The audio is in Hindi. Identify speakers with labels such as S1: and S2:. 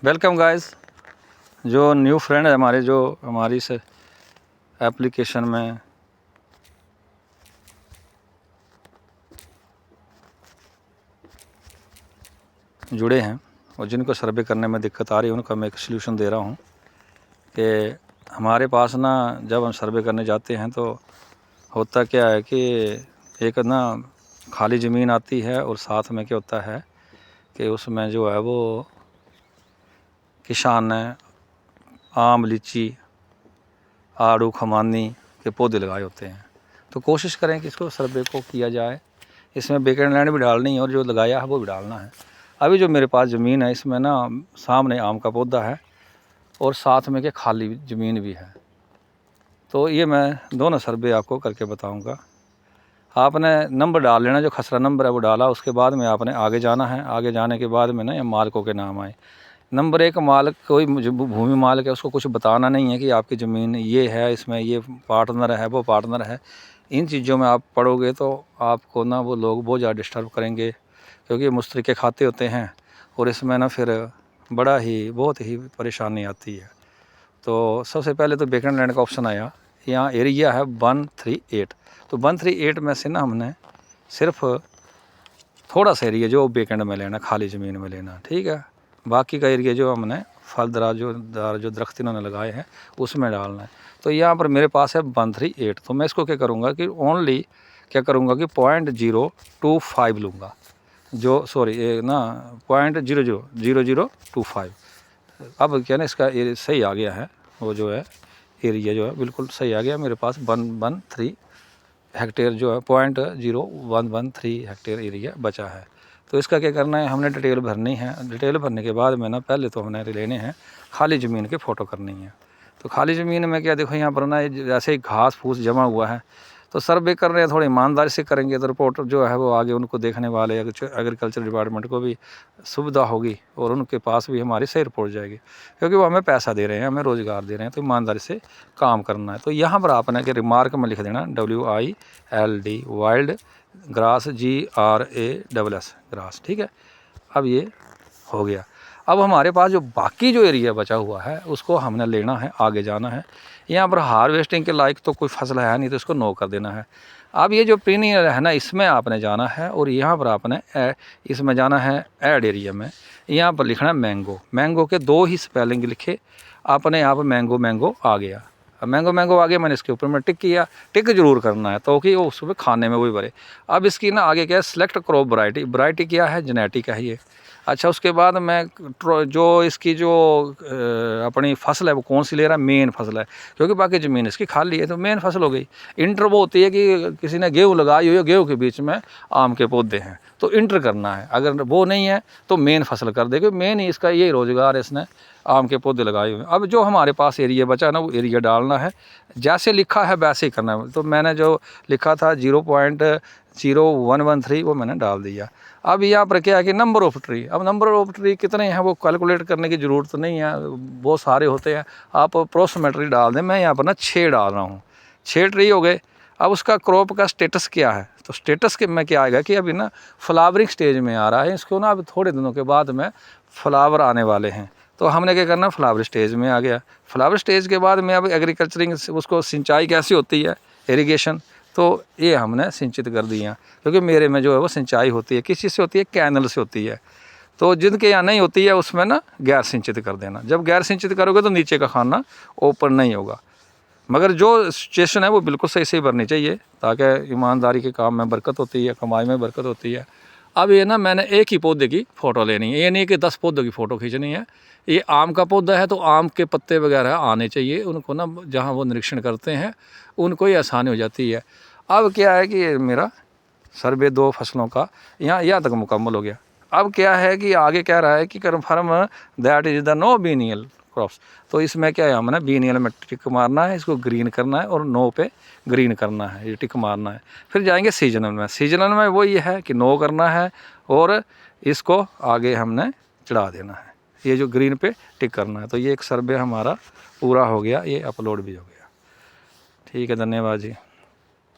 S1: Welcome guys. जो न्यू फ्रेंड है हमारे, जो हमारी इस एप्लीकेशन में जुड़े हैं और जिनको सर्वे करने में दिक्कत आ रही है उनका मैं एक सलूशन दे रहा हूं कि हमारे पास ना जब हम सर्वे करने जाते हैं तो होता क्या है कि एक ना खाली ज़मीन आती है और साथ में क्या होता है कि उसमें जो है वो किसान ने आम, लीची, आड़ू, खमानी के पौधे लगाए होते हैं। तो कोशिश करें कि इसको सर्वे को किया जाए। इसमें वेकेंड लैंड भी डालनी है और जो लगाया है वो भी डालना है। अभी जो मेरे पास ज़मीन है इसमें ना सामने आम का पौधा है और साथ में के खाली ज़मीन भी है। तो ये मैं दोनों सर्वे आपको करके बताऊंगा। आपने नंबर डाल लेना, जो खसरा नंबर है वो डाला, उसके बाद में आपने आगे जाना है। आगे जाने के बाद में ना ये मालिकों के नाम आए। नंबर 1 मालिक, कोई भूमि मालिक है उसको कुछ बताना नहीं है कि आपकी ज़मीन ये है, इसमें ये पार्टनर है, वो पार्टनर है। इन चीज़ों में आप पढ़ोगे तो आपको ना वो लोग बहुत ज़्यादा डिस्टर्ब करेंगे, क्योंकि मुश्तरके खाते होते हैं और इसमें ना फिर बहुत ही परेशानी आती है। तो सबसे पहले तो वेकेंट लैंड का ऑप्शन आया। यहाँ एरिया है 138। तो 138 में से ना हमने सिर्फ थोड़ा सा एरिया जो वेकेंट में लेना, खाली ज़मीन में लेना, ठीक है। बाकी का एरिया जो हमने फलदार जो दरख्त इन्होंने लगाए हैं उसमें डालना है। तो यहाँ पर मेरे पास है 138। तो मैं इसको क्या करूँगा कि ओनली क्या करूँगा कि 0.025 लूँगा, जो सॉरी ये ना 0.000025। अब क्या ना इसका सही आ गया है, वो जो है एरिया जो है बिल्कुल सही आ गया मेरे पास। 113 हेक्टेयर जो है 0.0113 हेक्टेयर एरिया बचा है। तो इसका क्या करना है, हमने डिटेल भरनी है। डिटेल भरने के बाद में ना पहले तो हमने लेने हैं खाली ज़मीन के फ़ोटो करनी है। तो खाली ज़मीन में क्या देखो, यहाँ पर ना जैसे ही घास फूस जमा हुआ है तो सर्वे कर रहे हैं, थोड़ी ईमानदारी से करेंगे तो रिपोर्ट जो है वो आगे उनको देखने वाले एग्रीकल्चर डिपार्टमेंट को भी सुविधा होगी और उनके पास भी हमारी सही रिपोर्ट जाएगी, क्योंकि वो हमें पैसा दे रहे हैं, हमें रोज़गार दे रहे हैं। तो ईमानदारी से काम करना है। तो यहाँ पर आपने कि रिमार्क में लिख देना WILD, wild grass, GRASS, grass, ठीक है। अब ये हो गया। अब हमारे पास जो बाकी जो एरिया बचा हुआ है उसको हमने लेना है, आगे जाना है। यहाँ पर हार्वेस्टिंग के लायक तो कोई फसल है नहीं, तो इसको नो कर देना है। अब ये जो प्रीनियर है ना, इसमें आपने जाना है और यहाँ पर आपने इसमें जाना है ऐड एरिया में। यहाँ पर लिखना है मैंगो। मैंगो के 2 ही स्पेलिंग लिखे, आपने यहाँ पर मैंगो आ गया। अब मैंगो आ गया, मैंने इसके ऊपर में टिक किया। टिक जरूर करना है तो कि वो उसमें खाने में वही भरे। अब इसकी ना आगे क्या है, सिलेक्ट क्रॉप वैरायटी क्या है, जेनेटिक है ये। अच्छा, उसके बाद मैं जो इसकी जो अपनी फसल है वो कौन सी ले रहा है, मेन फसल है, क्योंकि बाकी ज़मीन इसकी खाली है तो मेन फसल हो गई। इंटर वो होती है कि किसी ने गेहूँ लगाई हुई है, गेहूँ के बीच में आम के पौधे हैं तो इंटर करना है। अगर वो नहीं है तो मेन फसल कर देगा। मेन ही इसका यही रोज़गार है, इसने आम के पौधे लगाए हुए हैं। अब जो हमारे पास एरिया बचा ना वो एरिया डालना है, जैसे लिखा है वैसे ही करना है। तो मैंने जो लिखा था 0.0113 वो मैंने डाल दिया। अब यहाँ पर क्या है कि नंबर ऑफ ट्री, अब नंबर ऑफ ट्री कितने हैं वो कैलकुलेट करने की ज़रूरत नहीं है, बहुत सारे होते हैं। आप अप्रोक्सीमेटली डाल दें। मैं यहाँ पर ना 6 डाल रहा हूँ, 6 ट्री हो गए। अब उसका क्रॉप का स्टेटस क्या है, तो स्टेटस के में क्या आएगा कि अभी ना फ्लावरिंग स्टेज में आ रहा है, इसको ना अब थोड़े दिनों के बाद में फ्लावर आने वाले हैं। तो हमने क्या करना, फ्लावर स्टेज में आ गया। फ्लावर स्टेज के बाद में अब एग्रीकल्चरिंग उसको सिंचाई कैसी होती है, इरिगेशन, तो ये हमने सिंचित कर दिया। क्योंकि मेरे में जो है वो सिंचाई होती है, किस चीज़ से होती है, कैनल से होती है। तो जिनके यहाँ नहीं होती है उसमें ना गैर सिंचित कर देना। जब गैर सिंचित करोगे तो नीचे का खाना ऊपर नहीं होगा। मगर जो सिचुएशन है वो बिल्कुल सही सही भरनी चाहिए, ताकि ईमानदारी के काम में बरकत होती है, कमाई में बरकत होती है। अब ये ना मैंने एक ही पौधे की फ़ोटो लेनी है, ये नहीं कि 10 पौधों की फ़ोटो खींचनी है। ये आम का पौधा है तो आम के पत्ते वगैरह आने चाहिए उनको ना, जहाँ वो निरीक्षण करते हैं उनको ही आसानी हो जाती है। अब क्या है कि मेरा सर्वे 2 फसलों का यहाँ तक मुकम्मल हो गया। अब क्या है कि आगे कह रहा है कि confirm that is the no biennial crops. तो इसमें क्या है, हमने बीनियल में टिक मारना है, इसको ग्रीन करना है और नो पे ग्रीन करना है, ये टिक मारना है। फिर जाएंगे सीजनल में। सीजनल में वो ये है कि नो करना है और इसको आगे हमने चढ़ा देना है, ये जो ग्रीन पे टिक करना है। तो ये एक सर्वे हमारा पूरा हो गया, ये अपलोड भी हो गया। ठीक है, धन्यवाद जी।